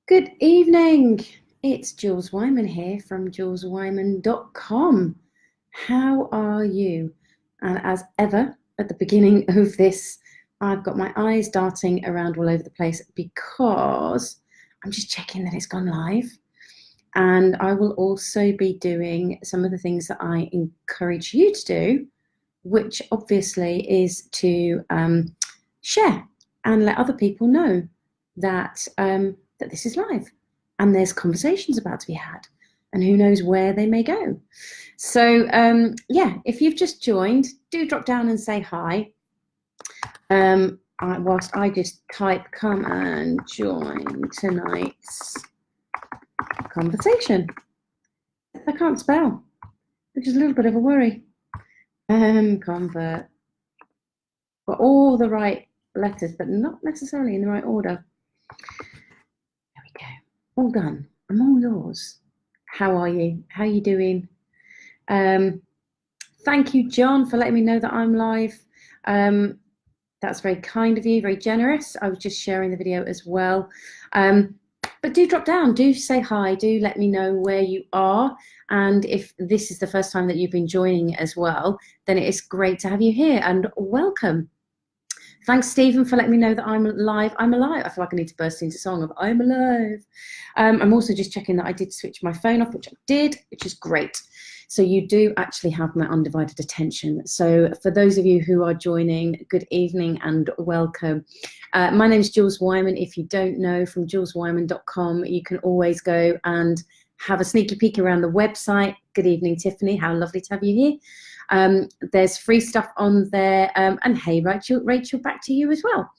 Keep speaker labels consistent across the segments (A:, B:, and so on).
A: Good evening. It's Jules Wyman here from juleswyman.com. How are you? And as ever, at the beginning of this, I've got my eyes darting around all over the place because I'm just checking that it's gone live. And I will also be doing some of the things that I encourage you to do, which obviously is to share and let other people know that that this is live and there's conversations about to be had, and who knows where they may go. So yeah, if you've just joined, do drop down and say hi. Whilst I just type come and join tonight's conversation. I can't spell, which is a little bit of a worry. Convert. Got all the right letters, but not necessarily in the right order. There we go. All done. I'm all yours. How are you? How are you doing? Thank you, John, for letting me know that I'm live. That's very kind of you, very generous. I was just sharing the video as well. But do drop down, do say hi, do let me know where you are. And if this is the first time that you've been joining as well, then it is great to have you here, and welcome. Thanks, Stephen, for letting me know that I'm live. I'm alive. I feel like I need to burst into song of I'm alive. I'm also just checking that I did switch my phone off, which I did, which is great. So you do actually have my undivided attention. So for those of you who are joining, good evening and welcome. My name is Jules Wyman. If you don't know, from juleswyman.com, you can always go and have a sneaky peek around the website. Good evening, Tiffany. How lovely to have you here. There's free stuff on there. And hey, Rachel, back to you as well.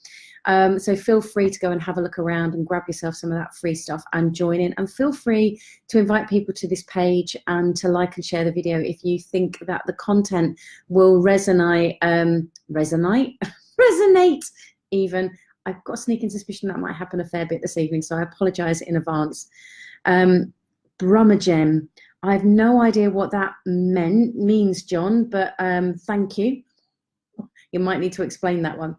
A: So feel free to go and have a look around and grab yourself some of that free stuff and join in. And feel free to invite people to this page and to like and share the video if you think that the content will resonate even. I've got a sneaking suspicion that might happen a fair bit this evening, so I apologise in advance. Brummagem. I have no idea what that means, John, but thank you. You might need to explain that one.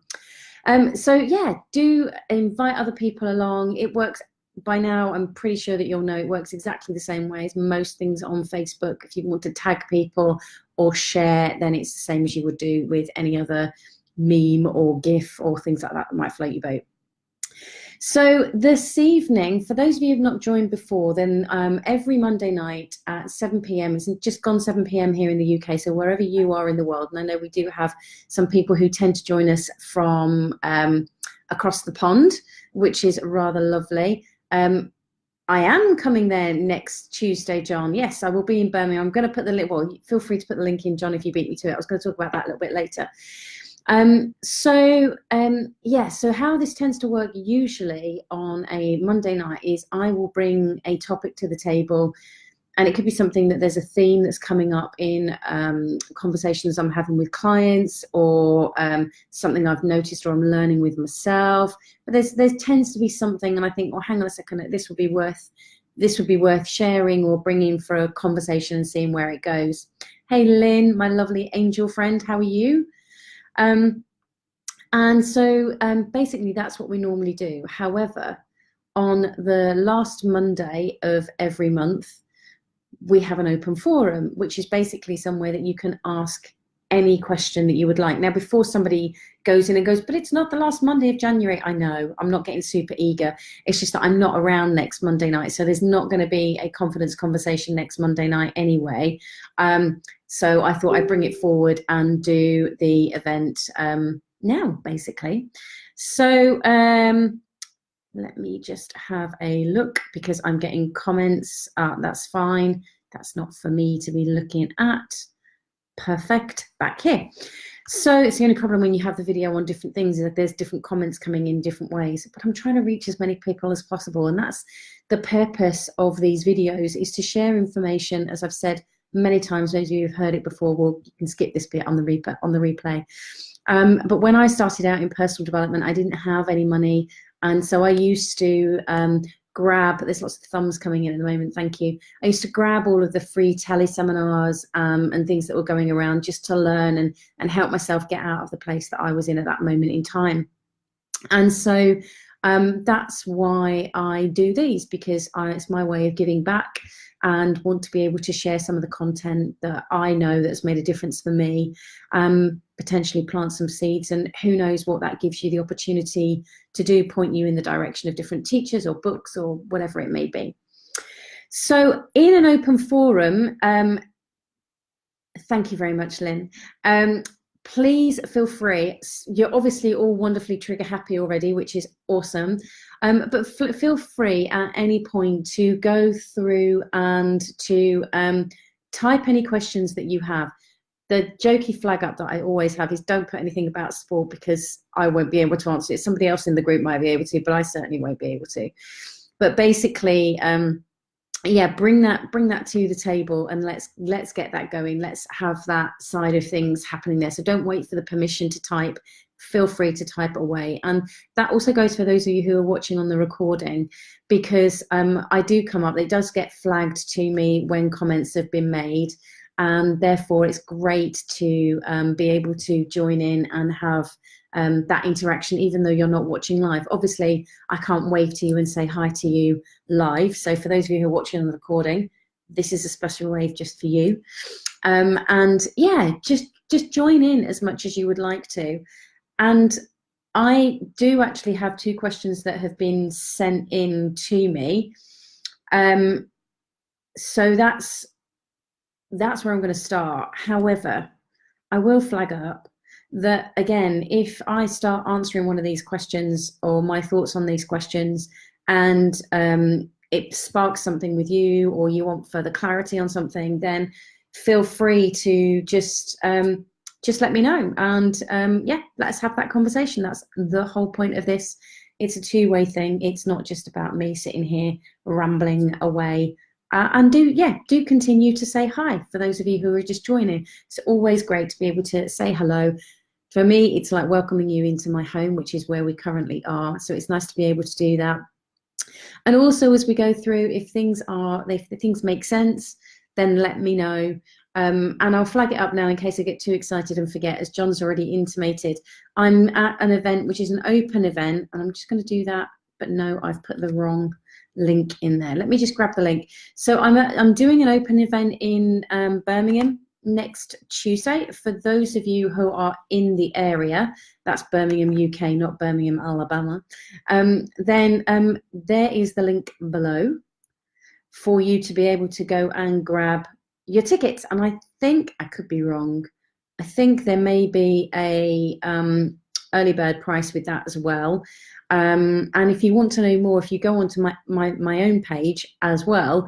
A: So yeah, do invite other people along. It works by now. I'm pretty sure that you'll know it works exactly the same way as most things on Facebook. If you want to tag people or share, then it's the same as you would do with any other meme or GIF or things like that that might float your boat. So this evening, for those of you who have not joined before, then every Monday night at 7 p.m, it's just gone 7 p.m. here in the UK, so wherever you are in the world, and I know we do have some people who tend to join us from across the pond, which is rather lovely. I am coming there next Tuesday, John. Yes, I will be in Birmingham. I'm going to put the link, well, feel free to put the link in, John, if you beat me to it. I was going to talk about that a little bit later. Yeah, so how this tends to work usually on a Monday night is I will bring a topic to the table, and it could be something that there's a theme that's coming up in conversations I'm having with clients, or something I've noticed or I'm learning with myself. But there tends to be something, and I think, well, hang on a second, this would be worth sharing or bringing for a conversation and seeing where it goes. Hey, Lynn, my lovely angel friend, how are you? And so basically that's what we normally do. However, on the last Monday of every month, we have an open forum, which is basically somewhere that you can ask any question that you would like. Now, before somebody goes in and goes, but it's not the last Monday of January. I know, I'm not getting super eager. It's just that I'm not around next Monday night. So there's not going to be a confidence conversation next Monday night anyway. So I thought I'd bring it forward and do the event now, basically. So let me just have a look, because I'm getting comments. That's fine. That's not for me to be looking at. Perfect. Back here. So it's the only problem when you have the video on different things, is that there's different comments coming in different ways. But I'm trying to reach as many people as possible, and that's the purpose of these videos, is to share information. As I've said many times, those of you who've heard it before, well, you can skip this bit on the replay. But when I started out in personal development, I didn't have any money, and so I used to grab, there's lots of thumbs coming in at the moment, thank you. I used to grab all of the free teleseminars and things that were going around, just to learn and help myself get out of the place that I was in at that moment in time. And so That's why I do these, because it's my way of giving back and want to be able to share some of the content that I know that's made a difference for me, potentially plant some seeds, and who knows what that gives you the opportunity to do, point you in the direction of different teachers or books or whatever it may be. So in an open forum, thank you very much, Lynn. Please feel free. You're obviously all wonderfully trigger happy already, which is awesome. But feel free at any point to go through and to type any questions that you have. The jokey flag up that I always have is don't put anything about sport, because I won't be able to answer it. Somebody else in the group might be able to, but I certainly won't be able to. But basically, yeah, bring that to the table, and let's get that going. Let's have that side of things happening there. So don't wait for the permission to type. Feel free to type away. And that also goes for those of you who are watching on the recording, because I do come up, it does get flagged to me when comments have been made, and therefore it's great to be able to join in and have that interaction, even though you're not watching live. Obviously, I can't wave to you and say hi to you live. So for those of you who are watching on the recording, this is a special wave just for you. And yeah, just join in as much as you would like to. And I do actually have 2 questions that have been sent in to me. So that's where I'm going to start. However, I will flag up that, again, if I start answering one of these questions or my thoughts on these questions, and it sparks something with you, or you want further clarity on something, then feel free to just let me know. And yeah, let's have that conversation. That's the whole point of this. It's a two-way thing. It's not just about me sitting here rambling away. And do continue to say hi for those of you who are just joining. It's always great to be able to say hello. For me, it's like welcoming you into my home, which is where we currently are. So it's nice to be able to do that. And also, as we go through, if things make sense, then let me know. And I'll flag it up now in case I get too excited and forget. As John's already intimated, I'm at an event which is an open event, and I'm just going to do that. But no, I've put the wrong link in there. Let me just grab the link. So I'm doing an open event in Birmingham next Tuesday. For those of you who are in the area, that's Birmingham, UK, not Birmingham, Alabama. Then there is the link below for you to be able to go and grab your tickets. And I think, I could be wrong, I think there may be a early bird price with that as well. And if you want to know more, if you go onto my own page as well,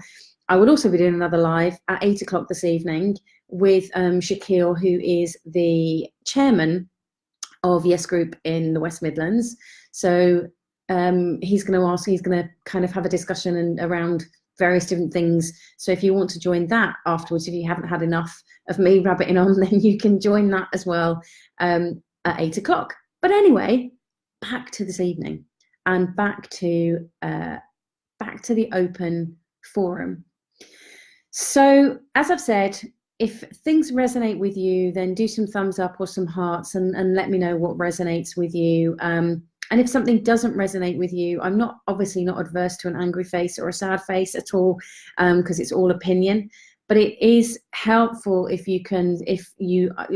A: I will also be doing another live at 8 o'clock this evening with Shaquille, who is the chairman of Yes Group in the West Midlands. So he's going to kind of have a discussion around various different things. So if you want to join that afterwards, if you haven't had enough of me rabbiting on, then you can join that as well at 8 o'clock. But anyway, back to this evening, and back to the open forum. So as I've said, if things resonate with you, then do some thumbs up or some hearts, and let me know what resonates with you. And if something doesn't resonate with you, I'm obviously not adverse to an angry face or a sad face at all, because it's all opinion. But it is helpful if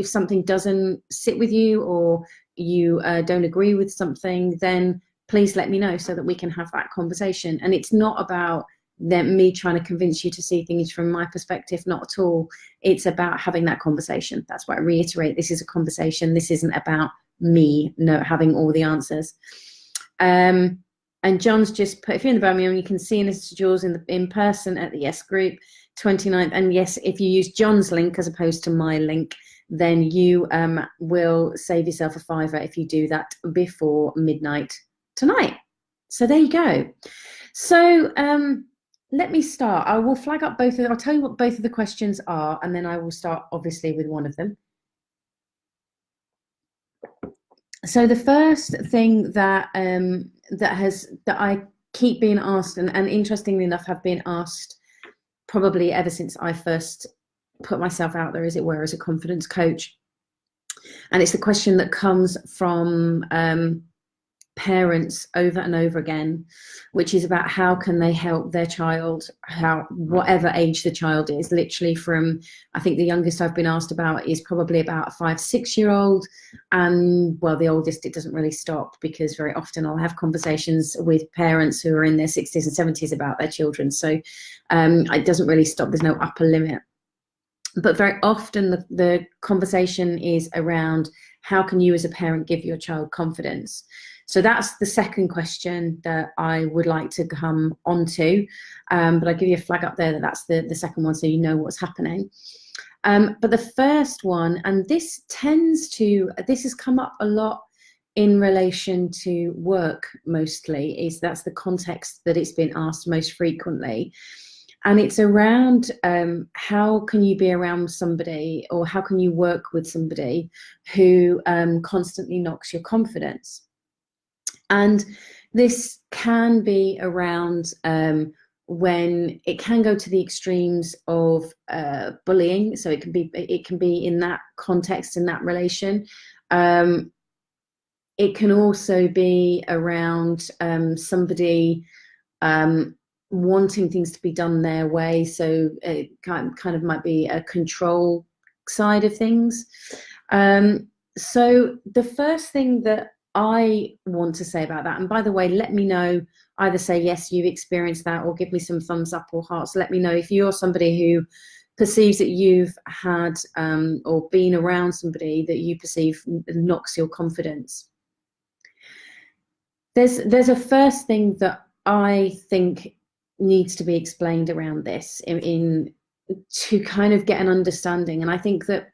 A: something doesn't sit with you, or you don't agree with something, then please let me know so that we can have that conversation. And it's not about me trying to convince you to see things from my perspective, not at all. It's about having that conversation. That's why I reiterate, this is a conversation. This isn't about me having all the answers. And John's just put, if you're in the Birmingham, you can see Mr. Jules in person at the Yes Group 29th. And yes, if you use John's link as opposed to my link, then you will save yourself a £5 if you do that before midnight tonight. So there you go. So let me start. I will flag up I'll tell you what both of the questions are, and then I will start obviously with one of them. So the first thing that I keep being asked, and interestingly enough have been asked probably ever since I first put myself out there, as it were, as a confidence coach, and it's the question that comes from parents over and over again, which is about how can they help their child, whatever age the child is, literally from, I think the youngest I've been asked about is probably about a 5-6-year-old, and well, the oldest, it doesn't really stop, because very often I'll have conversations with parents who are in their 60s and 70s about their children, so it doesn't really stop. There's no upper limit. But very often the conversation is around how can you as a parent give your child confidence. So that's the second question that I would like to come onto, but I'll give you a flag up there that that's the second one, so you know what's happening. But the first one, and this has come up a lot in relation to work mostly, that's the context that it's been asked most frequently. And it's around how can you be around somebody, or how can you work with somebody who constantly knocks your confidence. And this can be around when it can go to the extremes of bullying. So it can be in that context, in that relation. It can also be around somebody wanting things to be done their way. So it kind of might be a control side of things. So the first thing that I want to say about that, and by the way, let me know, either say yes, you've experienced that, or give me some thumbs up or hearts. Let me know if you're somebody who perceives that you've had or been around somebody that you perceive knocks your confidence. There's a first thing that I think needs to be explained around this in to kind of get an understanding. And I think that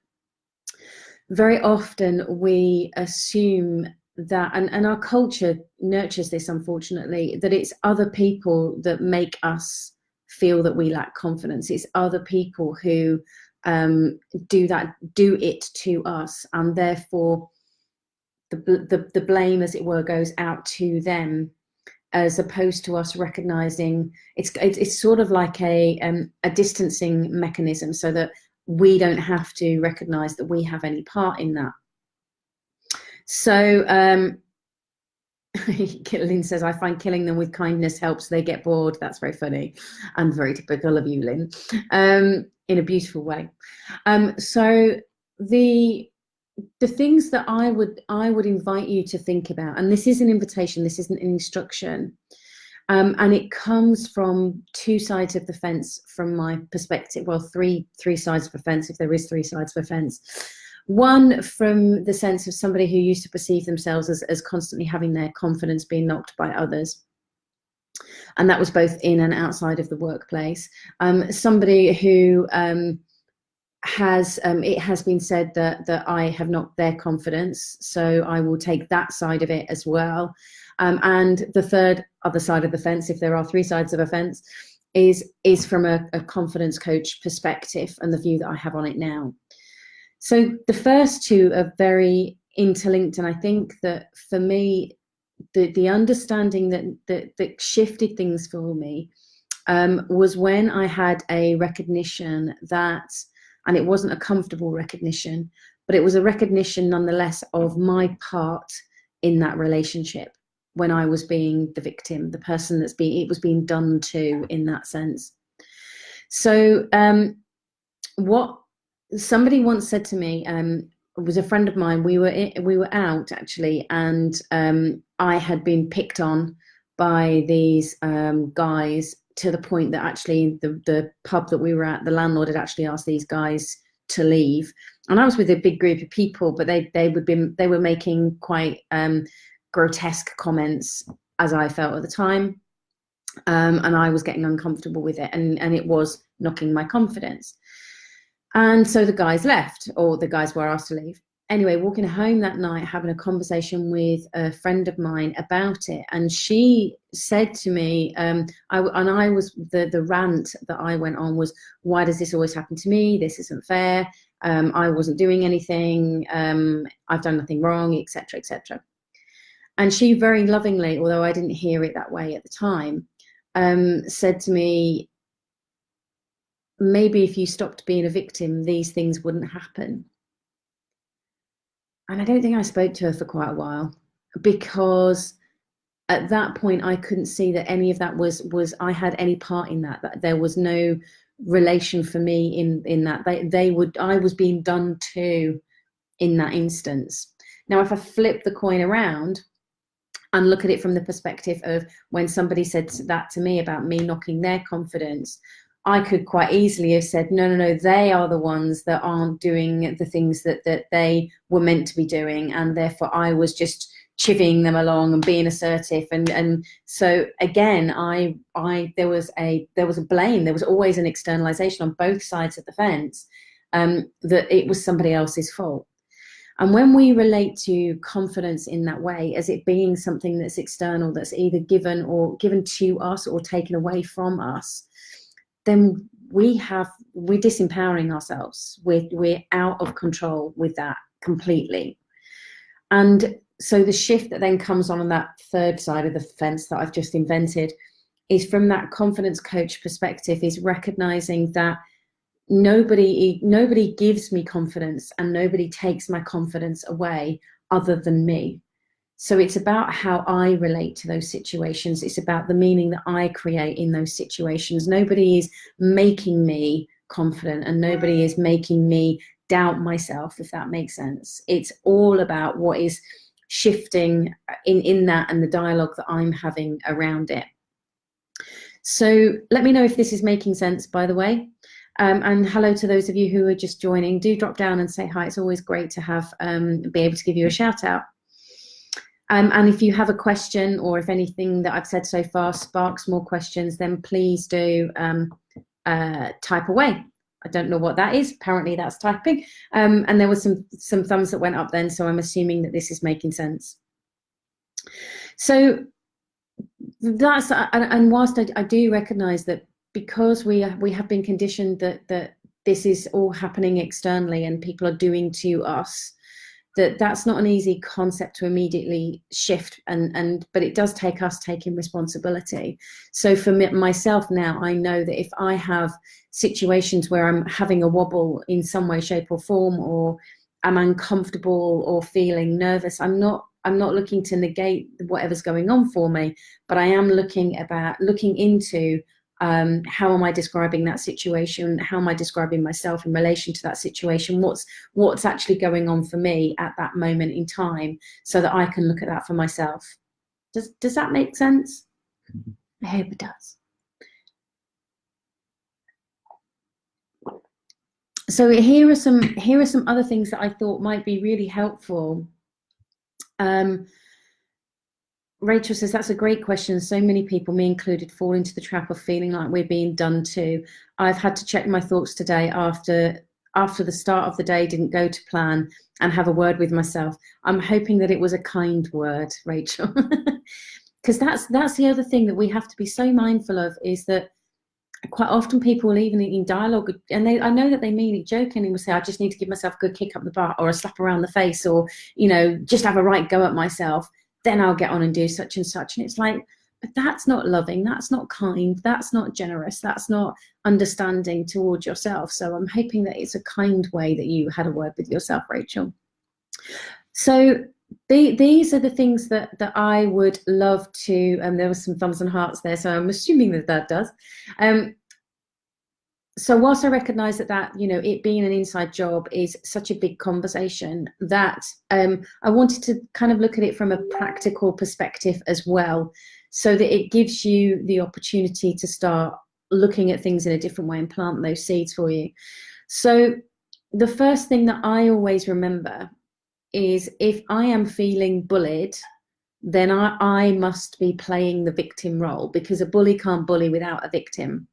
A: very often we assume that, and our culture nurtures this, unfortunately, that it's other people that make us feel that we lack confidence. It's other people who do it to us, and therefore the blame, as it were, goes out to them, as opposed to us recognizing it's sort of like a distancing mechanism, so that we don't have to recognize that we have any part in that. So Lynn says, I find killing them with kindness helps they get bored. That's very funny and very typical of you, Lynn, in a beautiful way. So the things that I would invite you to think about, and this is an invitation, this isn't an instruction, and it comes from two sides of the fence from my perspective. Well, three sides of a fence, if there is three sides of a fence. One, from the sense of somebody who used to perceive themselves as constantly having their confidence being knocked by others. And that was both in and outside of the workplace. Somebody who it has been said that I have knocked their confidence, so I will take that side of it as well. And the other side of the fence, if there are three sides of a fence, is from a confidence coach perspective and the view that I have on it now. So the first two are very interlinked, and I think that for me, the understanding that shifted things for me was when I had a recognition that, and it wasn't a comfortable recognition, but it was a recognition nonetheless of my part in that relationship, when I was being the victim, the person it was being done to, in that sense. So what somebody once said to me, was a friend of mine, we were out actually, and I had been picked on by these guys, to the point that actually the pub that we were at, the landlord had actually asked these guys to leave. And I was with a big group of people, but they were making quite grotesque comments, as I felt at the time, and I was getting uncomfortable with it, and it was knocking my confidence. And so the guys left, or the guys were asked to leave. Anyway, walking home that night, having a conversation with a friend of mine about it, and she said to me, the rant that I went on was, why does this always happen to me? This isn't fair. I wasn't doing anything. I've done nothing wrong, etc., etc. And she very lovingly, although I didn't hear it that way at the time, said to me, maybe if you stopped being a victim, these things wouldn't happen. And I don't think I spoke to her for quite a while, because at that point, I couldn't see that any of that was I had any part in that. That there was no relation for me in that. I was being done to in that instance. Now, if I flip the coin around and look at it from the perspective of when somebody said that to me about me knocking their confidence, I could quite easily have said, no, they are the ones that aren't doing the things that they were meant to be doing, and therefore I was just chivying them along and being assertive, and so again, there was a blame. There was always an externalization on both sides of the fence, that it was somebody else's fault. And when we relate to confidence in that way, as it being something that's external, that's either given to us or taken away from us, then we're disempowering ourselves. We're out of control with that completely. And so the shift that then comes on that third side of the fence that I've just invented is from that confidence coach perspective, is recognizing that nobody gives me confidence and nobody takes my confidence away other than me. So it's about how I relate to those situations. It's about the meaning that I create in those situations. Nobody is making me confident and nobody is making me doubt myself, if that makes sense. It's all about what is shifting in that and the dialogue that I'm having around it. So let me know if this is making sense, by the way. And hello to those of you who are just joining. Do drop down and say hi. It's always great to have be able to give you a shout out. And if you have a question, or if anything that I've said so far sparks more questions, then please do type away. I don't know what that is. Apparently that's typing. And there was some thumbs that went up then, so I'm assuming that this is making sense. So that's, and whilst I do recognise that because we have been conditioned that this is all happening externally and people are doing to us, that's not an easy concept to immediately shift, but it does take us taking responsibility. So for myself now, I know that if I have situations where I'm having a wobble in some way, shape or form, or I'm uncomfortable or feeling nervous, I'm not looking to negate whatever's going on for me, but I am looking into how am I describing that situation? How am I describing myself in relation to that situation? What's actually going on for me at that moment in time, so that I can look at that for myself. Does that make sense? I hope it does. So here are some other things that I thought might be really helpful. Rachel says, that's a great question. So many people, me included, fall into the trap of feeling like we're being done to. I've had to check my thoughts today after the start of the day didn't go to plan, and have a word with myself. I'm hoping that it was a kind word, Rachel. Because that's the other thing that we have to be so mindful of, is that quite often people, even in dialogue, and I know that they mean it jokingly, will say, I just need to give myself a good kick up the butt, or a slap around the face, or, just have a right go at myself. Then I'll get on and do such and such. And it's like, but that's not loving, that's not kind, that's not generous, that's not understanding towards yourself. So I'm hoping that it's a kind way that you had a word with yourself, Rachel. So these are the things that I would love to, there was some thumbs and hearts there, so I'm assuming that does. So whilst I recognise that it being an inside job is such a big conversation, that I wanted to kind of look at it from a practical perspective as well, so that it gives you the opportunity to start looking at things in a different way and plant those seeds for you. So the first thing that I always remember is, if I am feeling bullied, then I must be playing the victim role, because a bully can't bully without a victim.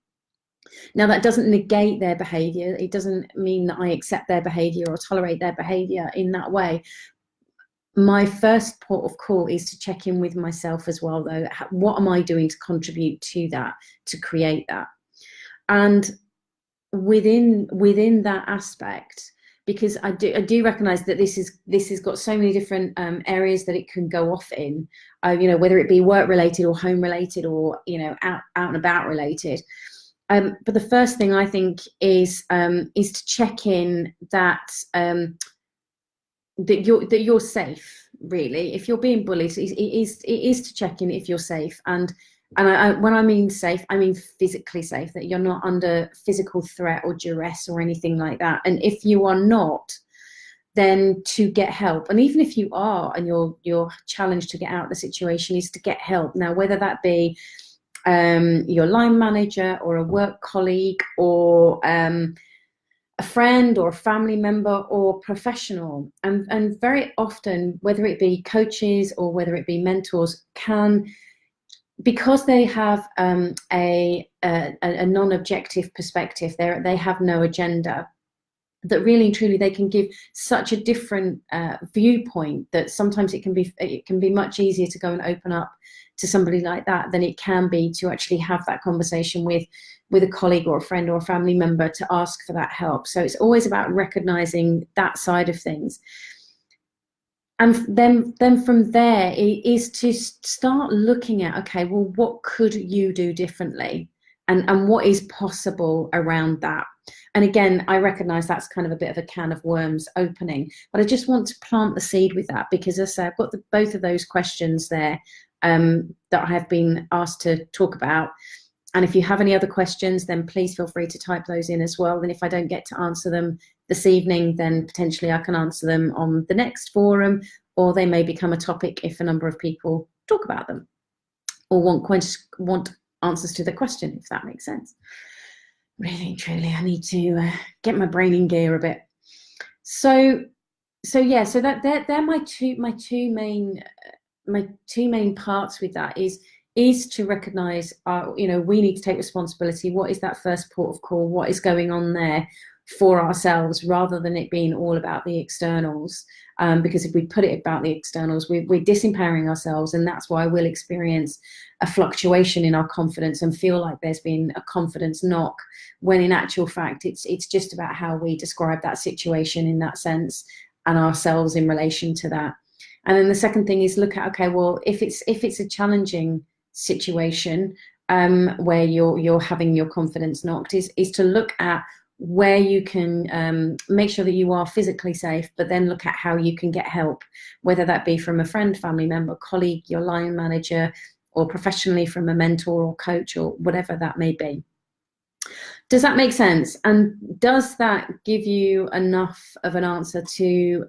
A: Now, that doesn't negate their behaviour. It doesn't mean that I accept their behaviour or tolerate their behaviour in that way. My first port of call is to check in with myself as well, though. What am I doing to contribute to that, to create that? And within that aspect, because I do recognise that this has got so many different areas that it can go off in, whether it be work related or home related, or out and about related. But the first thing I think is to check in that that you're safe, really. If you're being bullied, it is to check in if you're safe. And when I mean safe, I mean physically safe, that you're not under physical threat or duress or anything like that. And if you are not, then to get help. And even if you are and you're challenged to get out of the situation, is to get help. Now, whether that be your line manager or a work colleague or a friend or a family member or professional, and very often, whether it be coaches or whether it be mentors, can, because they have a non-objective perspective, they have no agenda, that really and truly they can give such a different viewpoint that sometimes it can be much easier to go and open up to somebody like that than it can be to actually have that conversation with a colleague or a friend or a family member to ask for that help. So it's always about recognizing that side of things. And then from there, it is to start looking at, okay, well, what could you do differently? And what is possible around that? And again, I recognize that's kind of a bit of a can of worms opening, but I just want to plant the seed with that, because as I say, I've got both of those questions there that I have been asked to talk about. And if you have any other questions, then please feel free to type those in as well. And if I don't get to answer them this evening, then potentially I can answer them on the next forum, or they may become a topic if a number of people talk about them or want answers to the question, if that makes sense. Really, truly, I need to get my brain in gear a bit. So yeah, so that they're my two main parts with that is to recognize, we need to take responsibility. What is that first port of call? What is going on there for ourselves, rather than it being all about the externals? Because if we put it about the externals, we're disempowering ourselves, and that's why we'll experience a fluctuation in our confidence and feel like there's been a confidence knock, when in actual fact it's just about how we describe that situation in that sense and ourselves in relation to that. And then the second thing is look at, okay, well, if it's a challenging situation where you're having your confidence knocked, is to look at where you can make sure that you are physically safe, but then look at how you can get help, whether that be from a friend, family member, colleague, your line manager, or professionally from a mentor or coach, or whatever that may be. Does that make sense? And does that give you enough of an answer to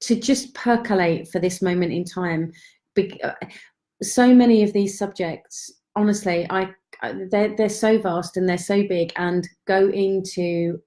A: just percolate for this moment in time? So many of these subjects, honestly, they're so vast and they're so big, and go into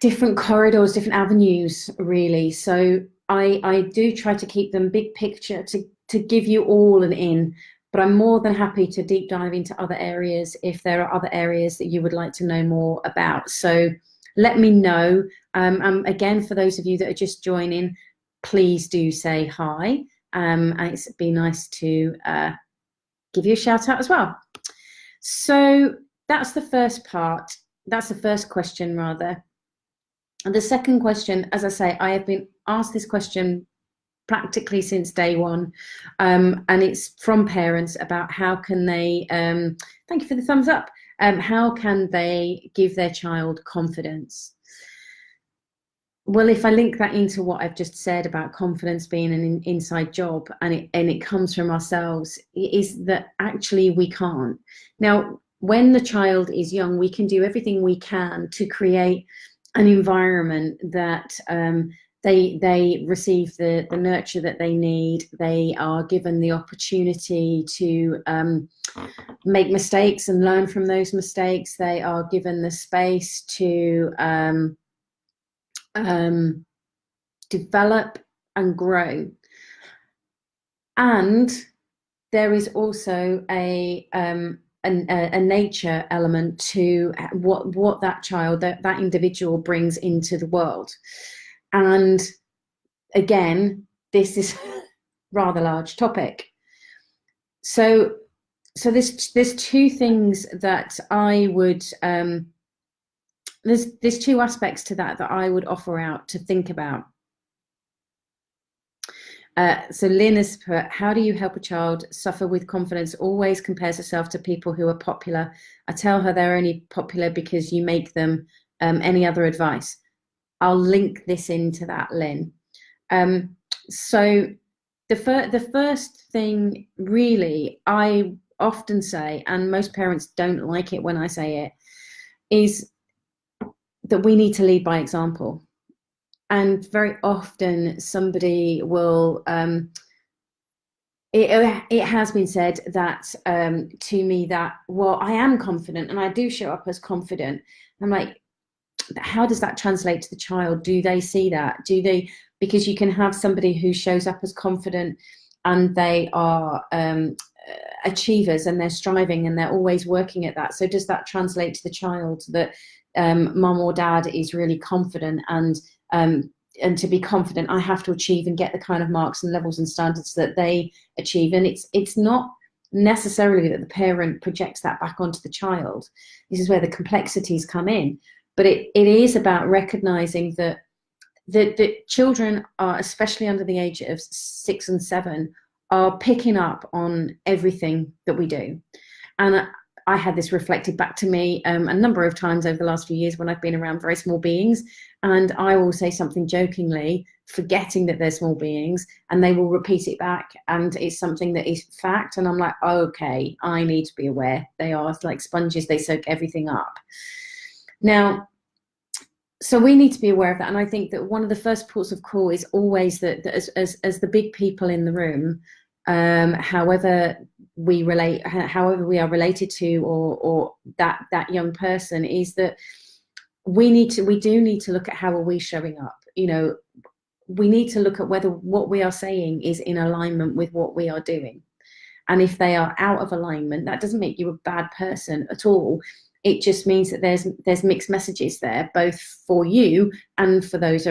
A: different corridors, different avenues, really. So I do try to keep them big picture to give you all an in, but I'm more than happy to deep dive into other areas if there are other areas that you would like to know more about. So let me know. Again, for those of you that are just joining, please do say hi. And it'd be nice to give you a shout out as well. So that's the first part. That's the first question, rather. And the second question, as I say, I have been asked this question practically since day one, and it's from parents about how can they, thank you for the thumbs up, how can they give their child confidence? Well, if I link that into what I've just said about confidence being an inside job, and it comes from ourselves, is that actually we can't. Now, when the child is young, we can do everything we can to create an environment that they receive the nurture that they need. They are given the opportunity to make mistakes and learn from those mistakes. They are given the space to develop and grow. And there is also a nature element to what that child, that individual brings into the world. And again, this is rather large topic. So there's two things that I would there's two aspects to that I would offer out to think about. So Lynn has put, how do you help a child suffer with confidence, always compares herself to people who are popular? I tell her they're only popular because you make them. Any other advice? I'll link this into that, Lynn. So the first thing, really, I often say, and most parents don't like it when I say it, is that we need to lead by example. And very often somebody will, it has been said that to me that, well, I am confident and I do show up as confident. I'm like, how does that translate to the child? Do they see that? Do they, because you can have somebody who shows up as confident and they are achievers and they're striving and they're always working at that. So does that translate to the child that mum or dad is really confident, and to be confident I have to achieve and get the kind of marks and levels and standards that they achieve? And it's not necessarily that the parent projects that back onto the child. This is where the complexities come in. But it is about recognizing that the children are, especially under the age of 6 and 7, are picking up on everything that we do. And I had this reflected back to me a number of times over the last few years when I've been around very small beings, and I will say something jokingly, forgetting that they're small beings, and they will repeat it back, and it's something that is fact, and I'm like, okay, I need to be aware. They are like sponges, they soak everything up. Now, so we need to be aware of that, and I think that one of the first ports of call is always that as the big people in the room, however we are related to, or that young person, is that we do need to look at how are we showing up. You know, we need to look at whether what we are saying is in alignment with what we are doing, and if they are out of alignment, that doesn't make you a bad person at all. It just means that there's mixed messages there, both for you and for those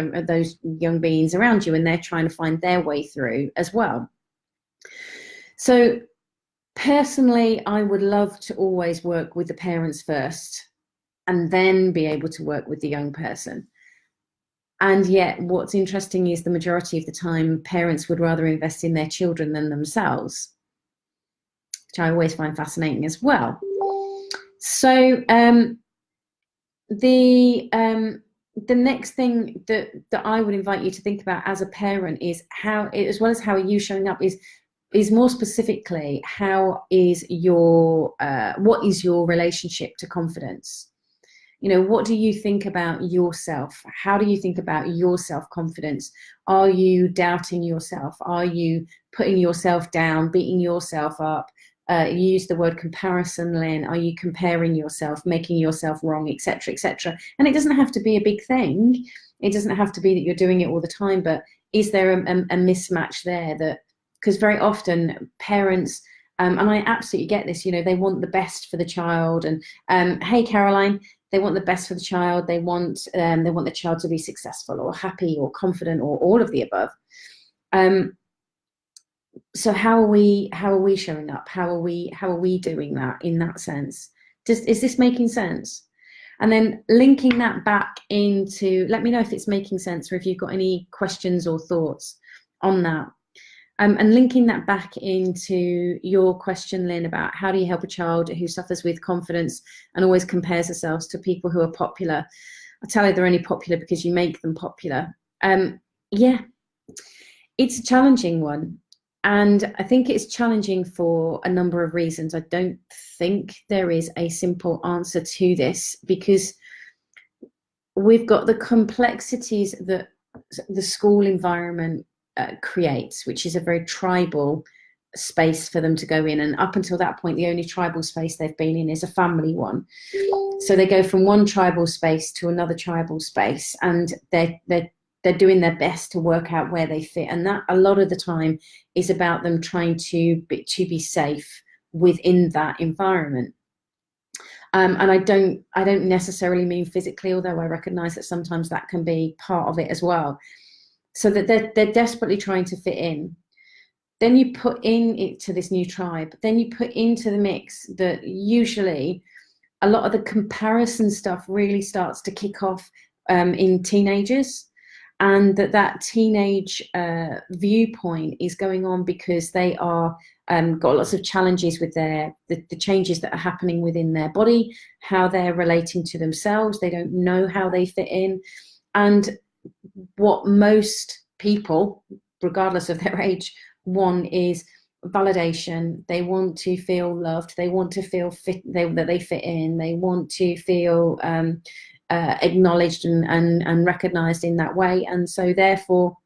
A: young beings around you, and they're trying to find their way through as well. So personally, I would love to always work with the parents first and then be able to work with the young person. And yet what's interesting is the majority of the time parents would rather invest in their children than themselves, which I always find fascinating as well. So the next thing that I would invite you to think about as a parent is how, as well as how are you showing up, is more specifically, how is your what is your relationship to confidence? You know, what do you think about yourself? How do you think about your self-confidence? Are you doubting yourself? Are you putting yourself down, beating yourself up? You use the word comparison, Lynn. Are you comparing yourself, making yourself wrong, etc., etc.? And it doesn't have to be a big thing. It doesn't have to be that you're doing it all the time, but is there a mismatch there? That, because very often parents, and I absolutely get this, you know, they want the best for the child. And hey, Caroline, they want the best for the child. They want the child to be successful or happy or confident or all of the above. So how are we showing up? How are we doing that in that sense? Is this making sense? And then linking that back into, let me know if it's making sense or if you've got any questions or thoughts on that. And linking that back into your question, Lynn, about how do you help a child who suffers with confidence and always compares themselves to people who are popular? I tell you, they're only popular because you make them popular. Yeah, it's a challenging one. And I think it's challenging for a number of reasons. I don't think there is a simple answer to this, because we've got the complexities that the school environment creates, which is a very tribal space for them to go in. And up until that point, the only tribal space they've been in is a family one. So they go from one tribal space to another tribal space, and they're doing their best to work out where they fit. And that a lot of the time is about them trying to be safe within that environment. And I don't necessarily mean physically, although I recognize that sometimes that can be part of it as well. So that they're desperately trying to fit in. Then you put into this new tribe, then you put into the mix that usually a lot of the comparison stuff really starts to kick off in teenagers. And that teenage viewpoint is going on because they are got lots of challenges with the changes that are happening within their body, how they're relating to themselves. They don't know how they fit in. And what most people, regardless of their age, want is validation. They want to feel loved. They want to feel that they fit in. They want to feel acknowledged and recognized in that way. And so therefore,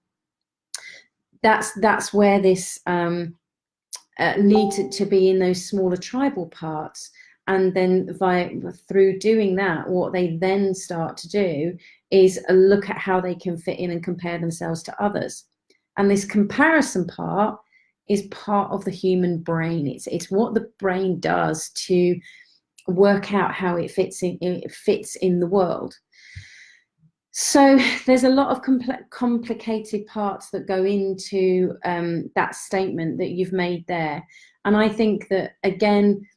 A: that's where this need to be in those smaller tribal parts. And then through doing that, what they then start to do is look at how they can fit in and compare themselves to others. And this comparison part is part of the human brain. It's what the brain does to work out how it fits in the world. So there's a lot of complicated parts that go into that statement that you've made there. And I think that, again,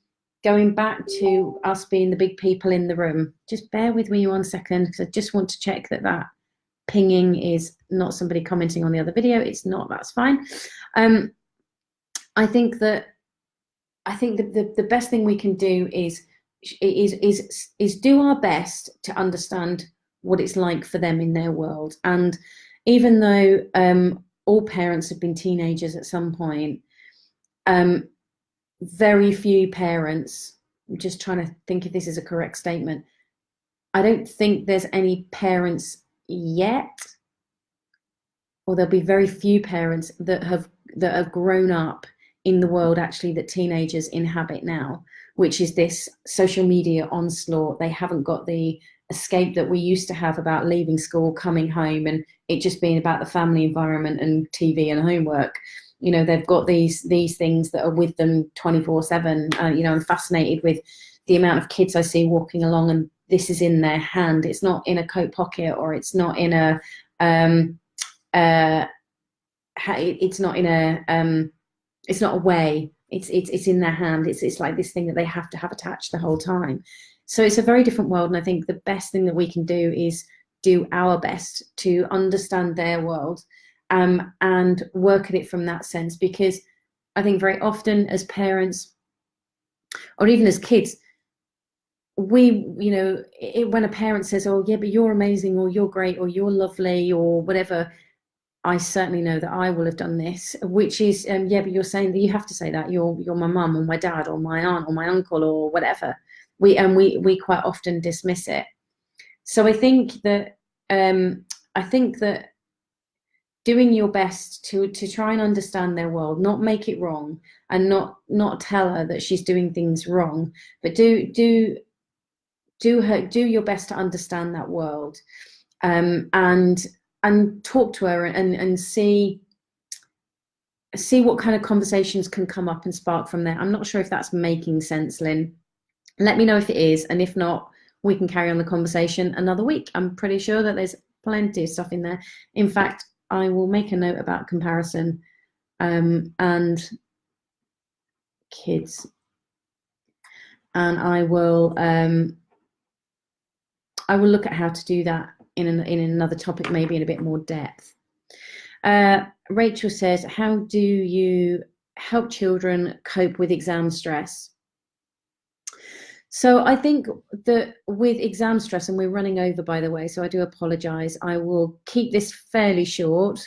A: going back to us being the big people in the room, just bear with me 1 second, because I just want to check that pinging is not somebody commenting on the other video. It's not, that's fine. I think the best thing we can do is do our best to understand what it's like for them in their world. And even though all parents have been teenagers at some point, very few parents, I'm just trying to think if this is a correct statement, I don't think there's any parents yet, or there'll be very few parents that have grown up in the world actually that teenagers inhabit now, which is this social media onslaught. They haven't got the escape that we used to have about leaving school, coming home, and it just being about the family environment and TV and homework. You know, they've got these things that are with them 24/7. You know, I'm fascinated with the amount of kids I see walking along and this is in their hand. It's not in a coat pocket, or it's not in a it's not in a it's not a way. It's in their hand. It's like this thing that they have to have attached the whole time. So it's a very different world, and I think the best thing that we can do is do our best to understand their world and work at it from that sense. Because I think very often as parents, or even as kids, when a parent says, oh yeah, but you're amazing, or you're great, or you're lovely, or whatever, I certainly know that I will have done this, which is, yeah, but you're saying that you have to say that you're my mum or my dad or my aunt or my uncle or whatever. We quite often dismiss it. So I think that doing your best to try and understand their world, not make it wrong, and not tell her that she's doing things wrong, but do your best to understand that world, and talk to her and see what kind of conversations can come up and spark from there. I'm not sure if that's making sense, Lynn. Let me know if it is, and if not, we can carry on the conversation another week. I'm pretty sure that there's plenty of stuff in there. In fact, I will make a note about comparison and kids, and I will look at how to do that in another topic, maybe in a bit more depth. Rachel says, how do you help children cope with exam stress? So I think that with exam stress, and we're running over, by the way, so I do apologize. I will keep this fairly short.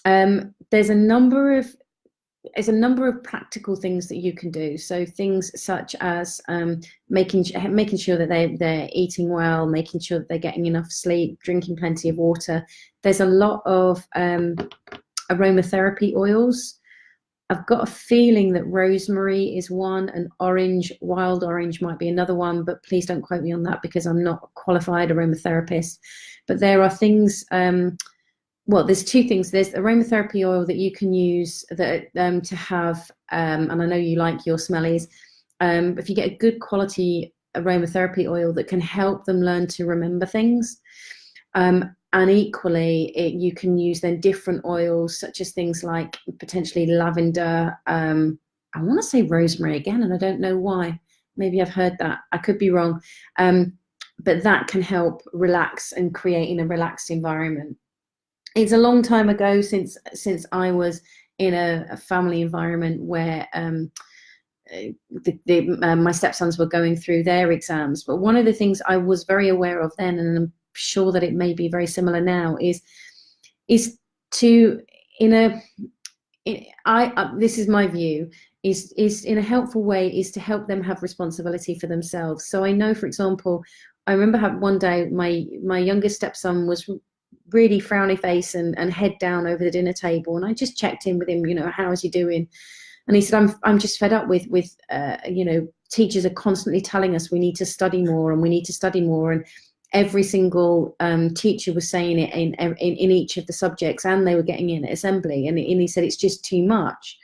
A: There's a number of practical things that you can do. So things such as making sure that they're eating well, making sure that they're getting enough sleep, drinking plenty of water. There's a lot of aromatherapy oils. I've got a feeling that rosemary is one, and wild orange might be another one, but please don't quote me on that because I'm not a qualified aromatherapist. But there are things, well, there's two things. There's aromatherapy oil that you can use that to have, and I know you like your smellies, if you get a good quality aromatherapy oil that can help them learn to remember things. And equally, you can use then different oils, such as things like potentially lavender. I want to say rosemary again, and I don't know why. Maybe I've heard that. I could be wrong. But that can help relax and create in a relaxed environment. It's a long time ago since I was in a family environment where my stepsons were going through their exams. But one of the things I was very aware of then, and sure that it may be very similar now, is to, this is my view, is in a helpful way, is to help them have responsibility for themselves. So I know, for example, I remember one day my youngest stepson was really frowny face and head down over the dinner table, and I just checked in with him, how is he doing? And he said, I'm just fed up with teachers are constantly telling us we need to study more and we need to study more, and every single teacher was saying it in each of the subjects, and they were getting in at assembly, and he said it's just too much.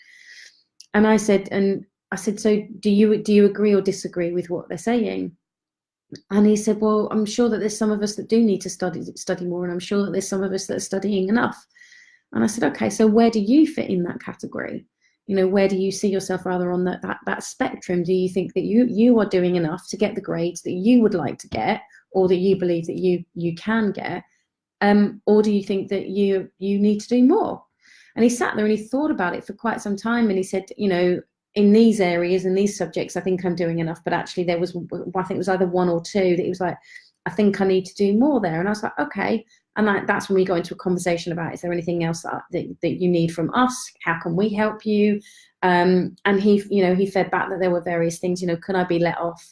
A: And I said, so do you agree or disagree with what they're saying? And he said, well, I'm sure that there's some of us that do need to study more, and I'm sure that there's some of us that are studying enough. And I said, okay, so where do you fit in that category? Where do you see yourself rather on that spectrum? Do you think that you are doing enough to get the grades that you would like to get, or that you believe that you can get, or do you think that you need to do more? And he sat there and he thought about it for quite some time, and he said, in these areas and these subjects, I think I'm doing enough. But actually, I think it was either one or two that he was like, I think I need to do more there. And I was like, okay. And that's when we got into a conversation about, is there anything else that you need from us? How can we help you? And he fed back that there were various things, could I be let off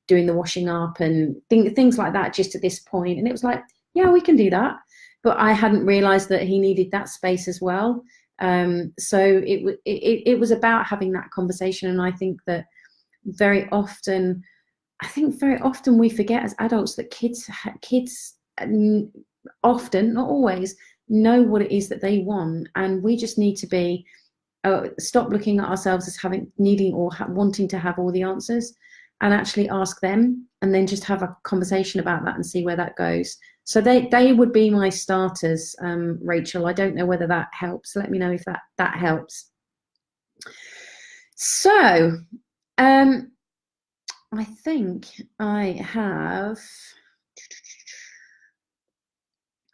A: doing the washing up and things like that just at this point? And it was like, yeah, we can do that. But I hadn't realized that he needed that space as well. So it was about having that conversation. And I think that very often we forget as adults that kids often, not always, know what it is that they want, and we just need to stop looking at ourselves as needing or wanting to have all the answers, and actually ask them, and then just have a conversation about that and see where that goes. So they would be my starters, Rachel. I don't know whether that helps. Let me know if that helps. So I think I have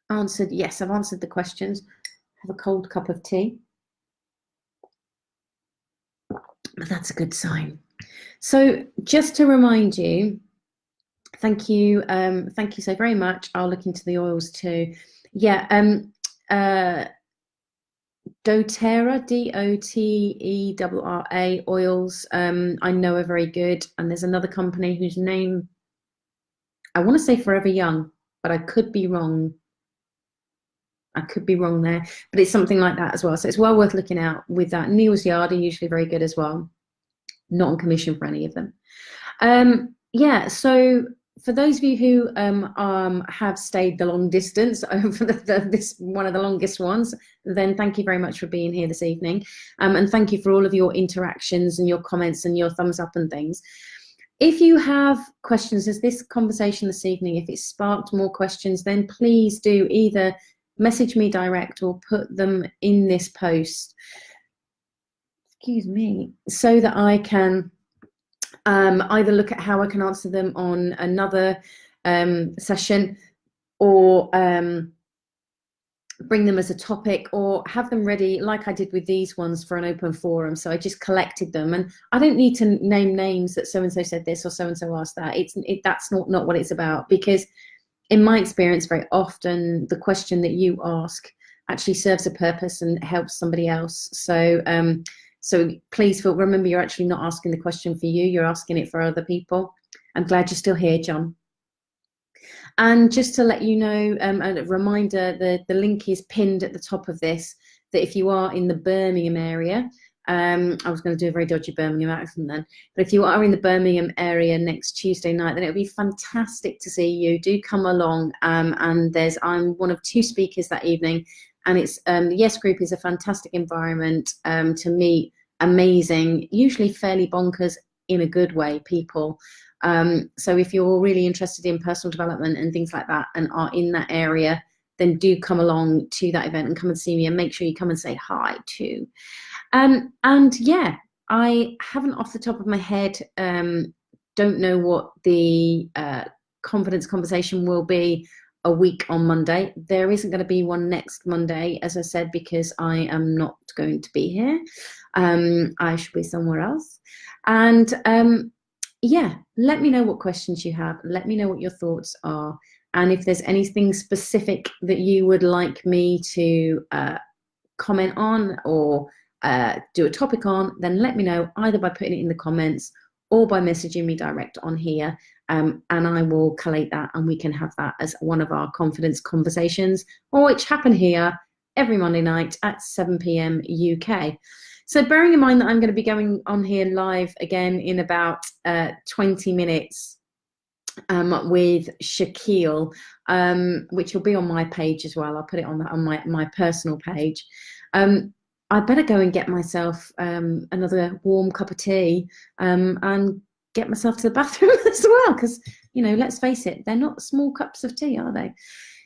A: answered. Yes, I've answered the questions. Have a cold cup of tea, but that's a good sign. So just to remind you, thank you so very much. I'll look into the oils too. Yeah, doTERRA, DOTERRA oils, I know are very good. And there's another company whose name, I want to say Forever Young, but I could be wrong. There, but it's something like that as well. So it's well worth looking out with that. Neal's Yard are usually very good as well. Not on commission for any of them. Yeah, so for those of you who have stayed the long distance over this one of the longest ones, then thank you very much for being here this evening. And thank you for all of your interactions and your comments and your thumbs up and things. If you have questions, as this conversation this evening, if it sparked more questions, then please do either message me direct or put them in this post, excuse me, so that I can either look at how I can answer them on another session, or bring them as a topic, or have them ready like I did with these ones for an open forum. So I just collected them, and I don't need to name names that so-and-so said this or so-and-so asked that. That's not what it's about, because in my experience, very often the question that you ask actually serves a purpose and helps somebody else. So so please remember, you're actually not asking the question for you, you're asking it for other people. I'm glad you're still here, John. And just to let you know, a reminder, the link is pinned at the top of this, that if you are in the Birmingham area, I was going to do a very dodgy Birmingham accent then, but if you are in the Birmingham area next Tuesday night, then it would be fantastic to see you. Do come along, and I'm one of two speakers that evening, and it's the Yes Group is a fantastic environment to meet amazing, usually fairly bonkers in a good way, people. So if you're really interested in personal development and things like that and are in that area, then do come along to that event and come and see me, and make sure you come and say hi too. And yeah, I haven't off the top of my head, don't know what the confidence conversation will be a week on Monday. There isn't going to be one next Monday, as I said, because I am not going to be here. I should be somewhere else. And yeah, let me know what questions you have. Let me know what your thoughts are. And if there's anything specific that you would like me to comment on or do a topic on, then let me know either by putting it in the comments or by messaging me direct on here, and I will collate that and we can have that as one of our confidence conversations, which happen here every Monday night at 7 p.m. UK. So bearing in mind that I'm going to be going on here live again in about 20 minutes with Shaquille, which will be on my page as well. I'll put it on my personal page. I better go and get myself another warm cup of tea and get myself to the bathroom as well, because, you know, let's face it, they're not small cups of tea, are they?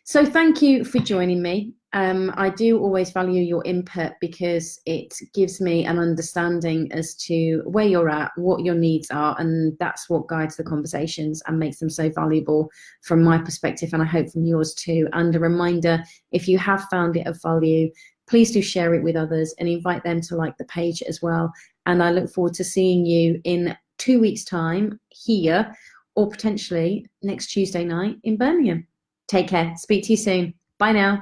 A: So thank you for joining me. I do always value your input because it gives me an understanding as to where you're at, what your needs are, and that's what guides the conversations and makes them so valuable from my perspective, and I hope from yours too. And a reminder, if you have found it of value, please do share it with others and invite them to like the page as well. And I look forward to seeing you in 2 weeks' time here, or potentially next Tuesday night in Birmingham. Take care. Speak to you soon. Bye now.